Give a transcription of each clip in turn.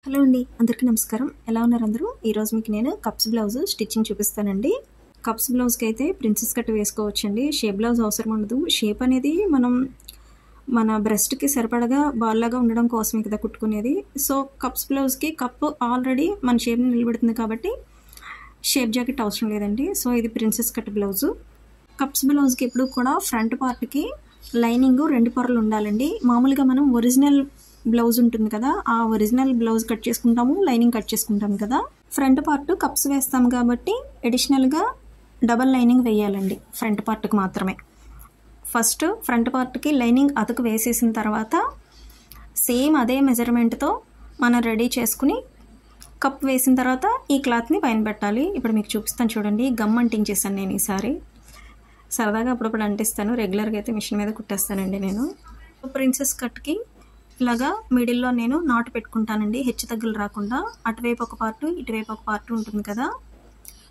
Hello అండి, అందరికీ నమస్కారం. ఎలా ఉన్నారు అందరూ? ఈరోజు మీకు నేను కప్స్ బ్లౌజ్ స్టిచ్చింగ్ చూపిస్తానండి. కప్స్ బ్లౌజ్కి అయితే ప్రిన్సెస్ కట్ వేసుకోవచ్చండి. షేప్ బ్లౌజ్ అవసరం ఉండదు. షేప్ అనేది మనం మన బ్రెస్ట్కి సరిపడగా బాల్లాగా ఉండడం కోసమే కదా కుట్టుకునేది. సో కప్స్ బ్లౌజ్కి కప్ ఆల్రెడీ మన షేప్ని నిలబెడుతుంది కాబట్టి షేప్ జాకెట్ అవసరం లేదండి. సో ఇది ప్రిన్సెస్ కట్ బ్లౌజు. కప్స్ బ్లౌజ్కి ఎప్పుడు కూడా ఫ్రంట్ పార్ట్కి లైనింగ్ 2 పొరలు ఉండాలండి. మామూలుగా మనం ఒరిజినల్ బ్లౌజ్ ఉంటుంది కదా, ఆ ఒరిజినల్ బ్లౌజ్ కట్ చేసుకుంటాము, లైనింగ్ కట్ చేసుకుంటాం కదా. ఫ్రంట్ పార్ట్ కప్స్ వేస్తాం కాబట్టి అడిషనల్గా డబల్ లైనింగ్ వేయాలండి ఫ్రంట్ పార్ట్కి మాత్రమే. ఫస్ట్ ఫ్రంట్ పార్ట్కి లైనింగ్ అతుకు వేసేసిన తర్వాత సేమ్ అదే మెజర్మెంట్తో మనం రెడీ చేసుకుని కప్ వేసిన తర్వాత ఈ క్లాత్ని పైన పెట్టాలి. ఇప్పుడు మీకు చూపిస్తాను చూడండి. గమ్ అంటించేసాను నేను ఈసారి. సరదాగా అప్పుడప్పుడు అంటిస్తాను, రెగ్యులర్గా అయితే మిషన్ మీద కుట్టేస్తానండి నేను. ప్రిన్సెస్ కట్కి ఇలాగా మిడిల్లో నేను నాటు పెట్టుకుంటానండి, హెచ్చు తగ్గులు రాకుండా. అటువైపు ఒక పార్టు ఇటువైపు ఒక పార్టు ఉంటుంది కదా,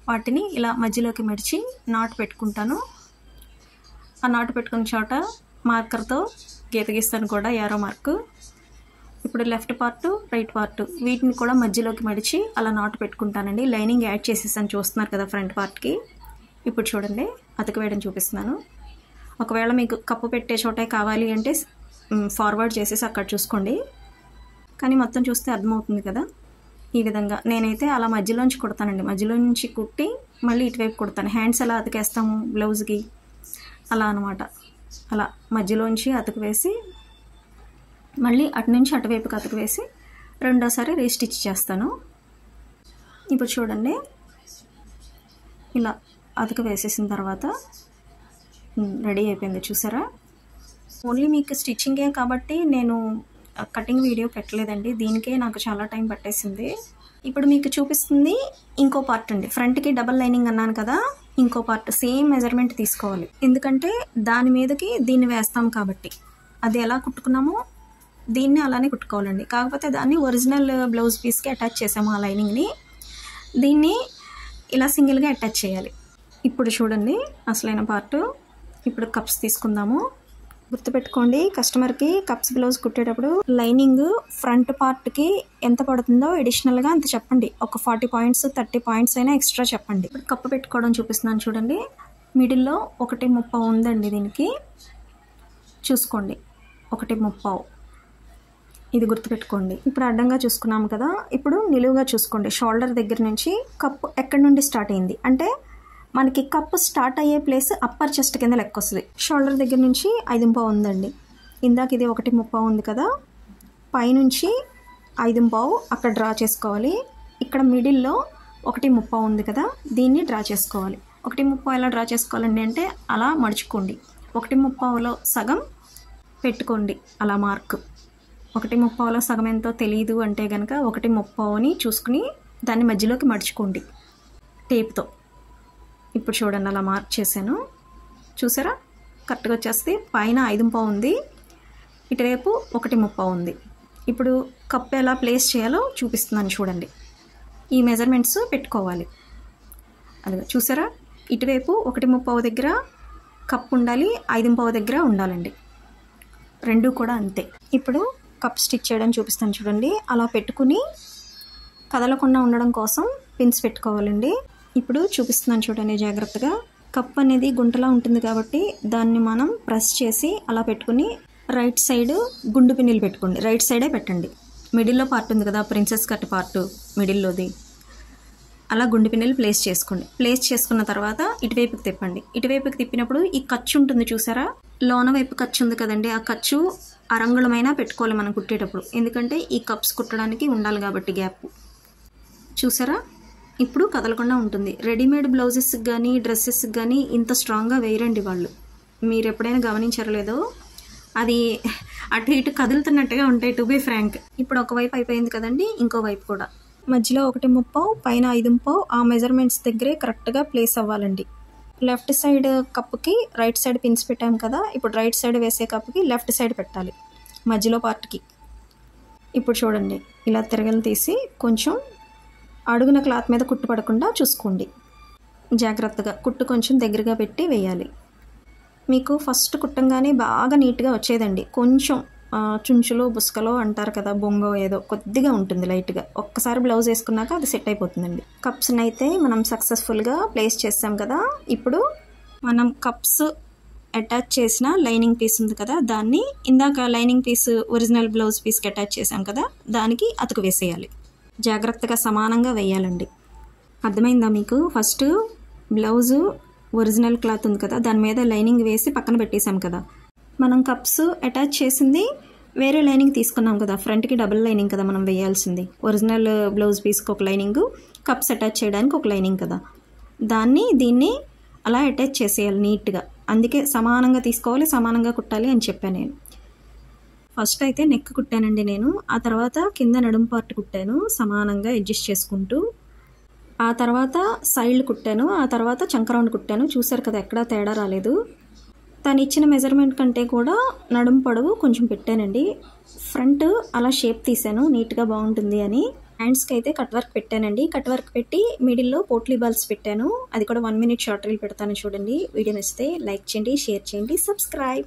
వాటిని ఇలా మధ్యలోకి మడిచి నాటు పెట్టుకుంటాను. ఆ నాటు పెట్టుకున్న చోట మార్కర్తో గీత గీస్తాను కూడా, యారో మార్కు. ఇప్పుడు లెఫ్ట్ పార్టు రైట్ పార్టు వీటిని కూడా మధ్యలోకి మడిచి అలా నాటు పెట్టుకుంటానండి. లైనింగ్ యాడ్ చేసేసాను, చూస్తున్నారు కదా ఫ్రంట్ పార్ట్కి. ఇప్పుడు చూడండి, అతుకు వేయడం చూపిస్తున్నాను. ఒకవేళ మీకు కప్పు పెట్టే చోటే కావాలి అంటే ఫార్వర్డ్ చేసేసి అక్కడ చూసుకోండి, కానీ మొత్తం చూస్తే అర్థమవుతుంది కదా. ఈ విధంగా నేనైతే అలా మధ్యలోంచి కుడతానండి. మధ్యలో నుంచి కుట్టి మళ్ళీ ఇటువైపు కుడతాను. హ్యాండ్స్ ఎలా అతికేస్తాము బ్లౌజ్కి అలా అనమాట. అలా మధ్యలోంచి అతుకు వేసి మళ్ళీ అటు నుంచి అటువైపుకి అతుకు వేసి రెండోసారి రీస్టిచ్ చేస్తాను. ఇప్పుడు చూడండి, ఇలా అతుకు వేసేసిన తర్వాత రెడీ అయిపోయింది, చూసారా. ఓన్లీ మీకు స్టిచ్చింగే కాబట్టి నేను కటింగ్ వీడియో పెట్టలేదండి, దీనికే నాకు చాలా టైం పట్టేసింది. ఇప్పుడు మీకు చూపిస్తుంది ఇంకో పార్ట్ అండి. ఫ్రంట్కి డబల్ లైనింగ్ అన్నాను కదా, ఇంకో పార్ట్ సేమ్ మెజర్మెంట్ తీసుకోవాలి. ఎందుకంటే దాని మీదకి దీన్ని వేస్తాం కాబట్టి అది ఎలా కుట్టుకున్నామో దీన్ని అలానే కుట్టుకోవాలండి. కాకపోతే దాన్ని ఒరిజినల్ బ్లౌజ్ పీస్కి అటాచ్ చేసాము ఆ లైనింగ్ని, దీన్ని ఇలా సింగిల్గా అటాచ్ చేయాలి. ఇప్పుడు చూడండి అసలైన పార్ట్. ఇప్పుడు కప్స్ తీసుకుందాము. గుర్తుపెట్టుకోండి, కస్టమర్కి కప్స్ బ్లౌజ్ కుట్టేటప్పుడు లైనింగ్ ఫ్రంట్ పార్ట్కి ఎంత పడుతుందో అడిషనల్గా అంత చెప్పండి. ఒక 40 పాయింట్స్ 30 పాయింట్స్ అయినా ఎక్స్ట్రా చెప్పండి. ఇప్పుడు కప్పు పెట్టుకోవడం చూపిస్తున్నాను చూడండి. మిడిల్లో 1.30 ఉందండి, దీనికి చూసుకోండి 1.30. ఇది గుర్తుపెట్టుకోండి. ఇప్పుడు అడ్డంగా చూసుకున్నాము కదా, ఇప్పుడు నిలువుగా చూసుకోండి. షోల్డర్ దగ్గర నుంచి కప్పు ఎక్కడి నుండి స్టార్ట్ అయింది అంటే మనకి కప్పు స్టార్ట్ అయ్యే ప్లేస్ అప్పర్ చెస్ట్ కింద లెక్క వస్తుంది. షోల్డర్ దగ్గర నుంచి 5.5 ఉందండి. ఇందాక ఇది 1.30 ఉంది కదా, పైనుంచి 5.5 అక్కడ డ్రా చేసుకోవాలి. ఇక్కడ మిడిల్లో 1.30 ఉంది కదా, దీన్ని డ్రా చేసుకోవాలి. 1.30 ఎలా డ్రా చేసుకోవాలండి అంటే అలా మడుచుకోండి. 1.30లో సగం పెట్టుకోండి అలా మార్క్. 1.30లో సగం ఎంతో తెలియదు అంటే కనుక 1.30ని చూసుకుని దాన్ని మధ్యలోకి మడుచుకోండి టేప్తో. ఇప్పుడు చూడండి అలా మార్క్ చేశాను, చూసారా కరెక్ట్గా వచ్చేస్తే. పైన 5.5 ఉంది, ఇటువైపు 1.30 ఉంది. ఇప్పుడు కప్పు ఎలా ప్లేస్ చేయాలో చూపిస్తున్నాను చూడండి. ఈ మెజర్మెంట్స్ పెట్టుకోవాలి. అది చూసారా, ఇటువైపు 1.30 దగ్గర కప్పు ఉండాలి, 5.5 దగ్గర ఉండాలండి, రెండు కూడా అంతే. ఇప్పుడు కప్ స్టిచ్ చేయడం చూపిస్తాను చూడండి. అలా పెట్టుకుని కదలకుండా ఉండడం కోసం పిన్స్ పెట్టుకోవాలండి. ఇప్పుడు చూపిస్తున్నాను చూడండి జాగ్రత్తగా. కప్ అనేది గుంటలా ఉంటుంది కాబట్టి దాన్ని మనం ప్రెస్ చేసి అలా పెట్టుకుని రైట్ సైడ్ గుండు పిన్నులు పెట్టుకోండి. రైట్ సైడే పెట్టండి. మిడిల్లో పార్ట్ ఉంది కదా ప్రిన్సెస్ కట్ పార్ట్, మిడిల్లోది, అలా గుండు పిన్నులు ప్లేస్ చేసుకోండి. ప్లేస్ చేసుకున్న తర్వాత ఇటువైపుకి తిప్పండి. ఇటువైపుకి తిప్పినప్పుడు ఈ ఖర్చు ఉంటుంది చూసారా, లోన వైపు ఖర్చు ఉంది కదండి, ఆ ఖర్చు అరంగుళమైనా పెట్టుకోవాలి మనం కుట్టేటప్పుడు. ఎందుకంటే ఈ కప్స్ కుట్టడానికి ఉండాలి కాబట్టి గ్యాప్. చూసారా, ఇప్పుడు కదలకుండా ఉంటుంది. రెడీమేడ్ బ్లౌజెస్కి కానీ డ్రెస్సెస్కి కానీ ఇంత స్ట్రాంగ్గా వేయరండి వాళ్ళు. మీరు ఎప్పుడైనా గమనించారో లేదో, అది అటు ఇటు కదులుతున్నట్టుగా ఉంటాయి టు బీ ఫ్రాంక్. ఇప్పుడు ఒకవైపు అయిపోయింది కదండి, ఇంకో వైపు కూడా మధ్యలో 1.30 పైన 5.5 ఆ మెజర్మెంట్స్ దగ్గరే కరెక్ట్గా ప్లేస్ అవ్వాలండి. లెఫ్ట్ సైడ్ కప్పుకి రైట్ సైడ్ పిన్స్ పెట్టాం కదా, ఇప్పుడు రైట్ సైడ్ వేసే కప్పుకి లెఫ్ట్ సైడ్ పెట్టాలి మధ్యలో పార్ట్కి. ఇప్పుడు చూడండి, ఇలా తిరగలు తీసి కొంచెం అడుగున క్లాత్ మీద కుట్టు పడకుండా చూసుకోండి జాగ్రత్తగా. కుట్టు కొంచెం దగ్గరగా పెట్టి వేయాలి. మీకు ఫస్ట్ కుట్టంగానే బాగా నీట్గా వచ్చేదండి, కొంచెం చుంచులో బుస్కలో అంటారు కదా, బొంగో ఏదో కొద్దిగా ఉంటుంది లైట్గా. ఒక్కసారి బ్లౌజ్ వేసుకున్నాక అది సెట్ అయిపోతుందండి. కప్స్ని అయితే మనం సక్సెస్ఫుల్గా ప్లేస్ చేస్తాం కదా. ఇప్పుడు మనం కప్స్ అటాచ్ చేసిన లైనింగ్ పీస్ ఉంది కదా, దాన్ని ఇందాక లైనింగ్ పీస్ ఒరిజినల్ బ్లౌజ్ పీస్కి అటాచ్ చేసాం కదా, దానికి అతుకు వేసేయాలి. జాగ్రత్తగా సమానంగా వేయాలండి. అర్థమైందా మీకు? ఫస్ట్ బ్లౌజు ఒరిజినల్ క్లాత్ ఉంది కదా, దాని మీద లైనింగ్ వేసి పక్కన పెట్టేసాం కదా. మనం కప్స్ అటాచ్ చేసింది వేరే లైనింగ్ తీసుకున్నాం కదా, ఫ్రంట్కి డబుల్ లైనింగ్ కదా మనం వేయాల్సింది. ఒరిజినల్ బ్లౌజ్ పీస్కి ఒక లైనింగ్, కప్స్ అటాచ్ చేయడానికి ఒక లైనింగ్ కదా, దీన్ని అలా అటాచ్ చేసేయాలి నీట్గా. అందుకే సమానంగా తీసుకోవాలి, సమానంగా కుట్టాలి అని చెప్పాను నేను. ఫస్ట్ అయితే నెక్ కుట్టానండి నేను, ఆ తర్వాత కింద నడుము పార్ట్ కుట్టాను సమానంగా అడ్జస్ట్ చేసుకుంటూ. ఆ తర్వాత సైడ్ కుట్టాను, ఆ తర్వాత చంకరౌండ్ కుట్టాను. చూసారు కదా, ఎక్కడా తేడా రాలేదు. తను ఇచ్చిన మెజర్మెంట్ కంటే కూడా నడుము పొడవు కొంచెం పెట్టానండి. ఫ్రంట్ అలా షేప్ తీసాను నీట్గా బాగుంటుంది అని. హ్యాండ్స్కి అయితే కట్ వర్క్ పెట్టానండి. కట్ వర్క్ పెట్టి మిడిల్లో పోట్లీ బాల్స్ పెట్టాను. అది కూడా 1 minute షార్ట్ రీల్ పెడతాను చూడండి. వీడియో నచ్చితే లైక్ చేయండి, షేర్ చేయండి, సబ్స్క్రైబ్.